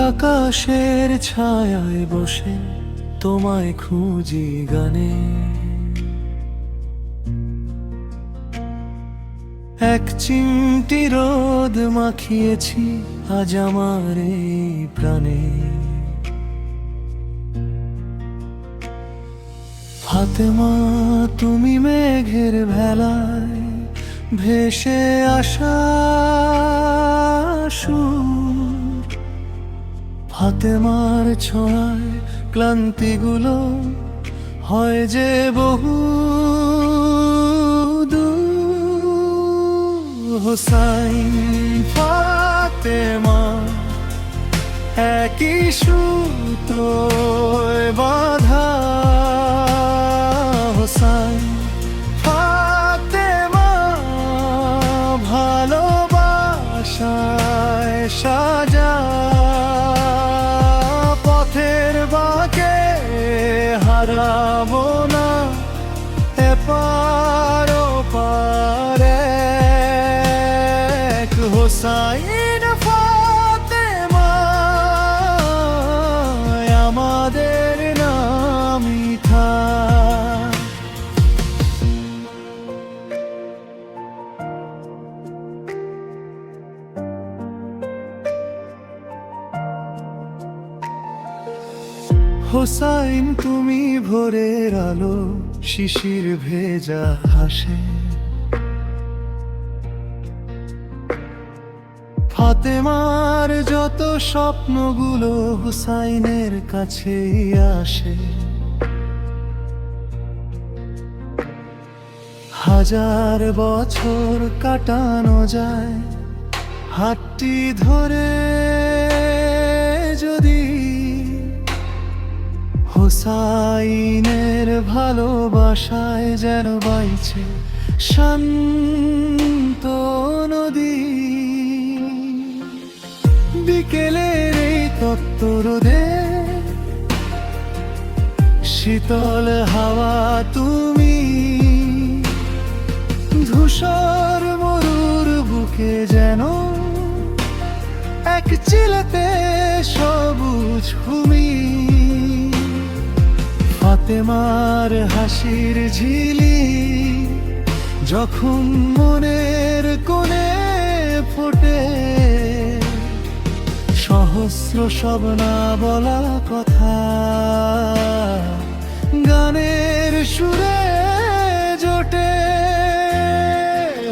আকাশের ছায়ায় বসে তোমায় খুঁজি গানে, এক চিমটি রোদ মাখিয়েছি আজ আমার এই প্রাণে। ফাতেমা তুমি মেঘের ভেলায় ভেসে আসা সুর, ফাতেমার ছোঁয়ায় ক্লান্তিগুলো হয় যে বহু দূর। হোসাইন ফাতেমা একই সুতোয় বাঁধা, হোসাইন ফাতেমা ভালোবাসায় সাজা। পথের বাঁকে হারাবো না এপার ওপার এক। হোসাইন ফাতেমা আমাদের নামই থাক। হোসাইন তুমি ভোরের আলো শিশির ভেজা হাসে, ফাতেমার যত স্বপ্নগুলো হোসাইনের কাছেই আসে। হাজার বছর কাটানো যায় হাতটি ধরে যদি, হোসাইনের ভালোবাসায় যেন বাইছে শান্ত নদী। বিকেলের এই তপ্ত রোদে শীতল হাওয়া তুমি, ধূসর মরুর বুকে যেন এক চিলেতে সবুজ ভূমি। ফাতেমার হাসির ঝিলি যখন মনের কোণে ফোটে, সহস্র সব না বলা কথা গানের সুরে জোটে।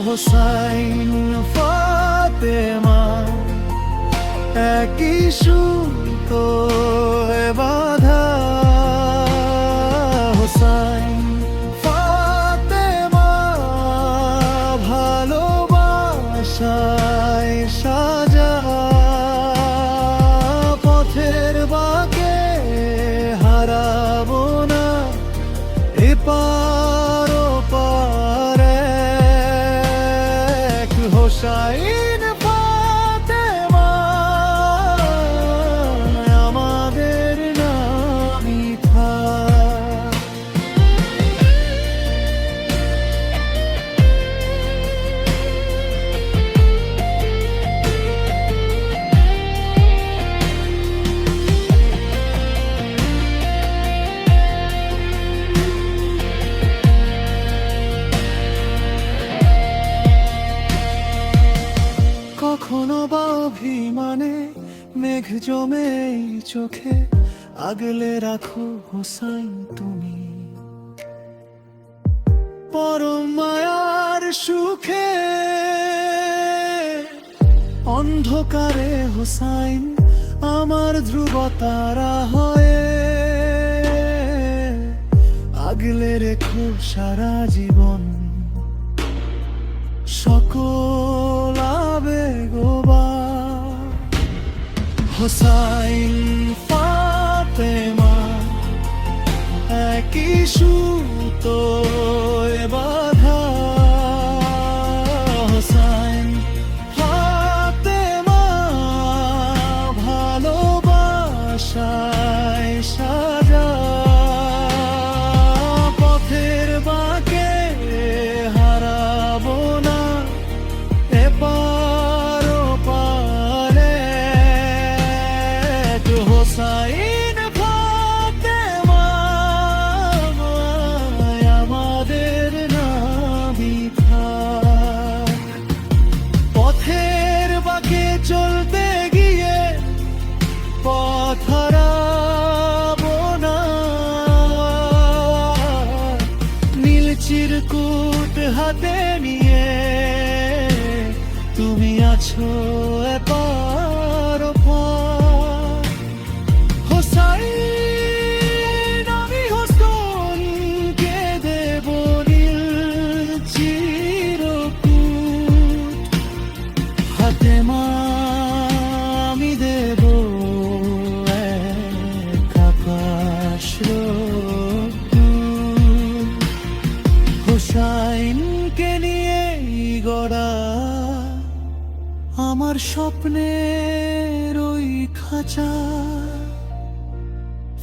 হোসাইন ফাতেমা একই সুতোয় বাঁধা, হোসাইন ফাতেমা ভালোবাসায় সাজা। পথের বাঁকে হারাবো না এপার ওপার এক। হোসাইন ফাতেমা আমাদের নামই থাক। কখনো বা অভিমানে মেঘ জমে এই চোখে, আগলে রাখো হোসাইন তুমি পরম মায়ার সুখে। অন্ধকারে হোসাইন আমার ধ্রুবতারা হয়ে, আগলে রেখো সারা জীবন সকল আবেগবা। হোসাইন ফাতেমা একই সুতোয় বাঁধা, হোসাইন ফাতেমা ভালোবাসায় সাজা। পথের বাঁকে হারাবো না এপার ওপার হাতে নিয়ে তুমি আছো এপার ওপার। হোসাইন আমি হোসনকে দেব নীল চিরকুট, ফাতেমা আমি দেব এক আকাশ রোদ্দুর। হোসাইনকে নিয়েই গড়া আমার স্বপ্নের ওই খাঁচা,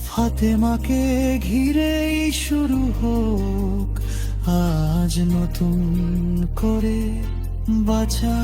ফাতেমাকে ঘিরেই শুরু হোক আজ নতুন করে বাঁচা।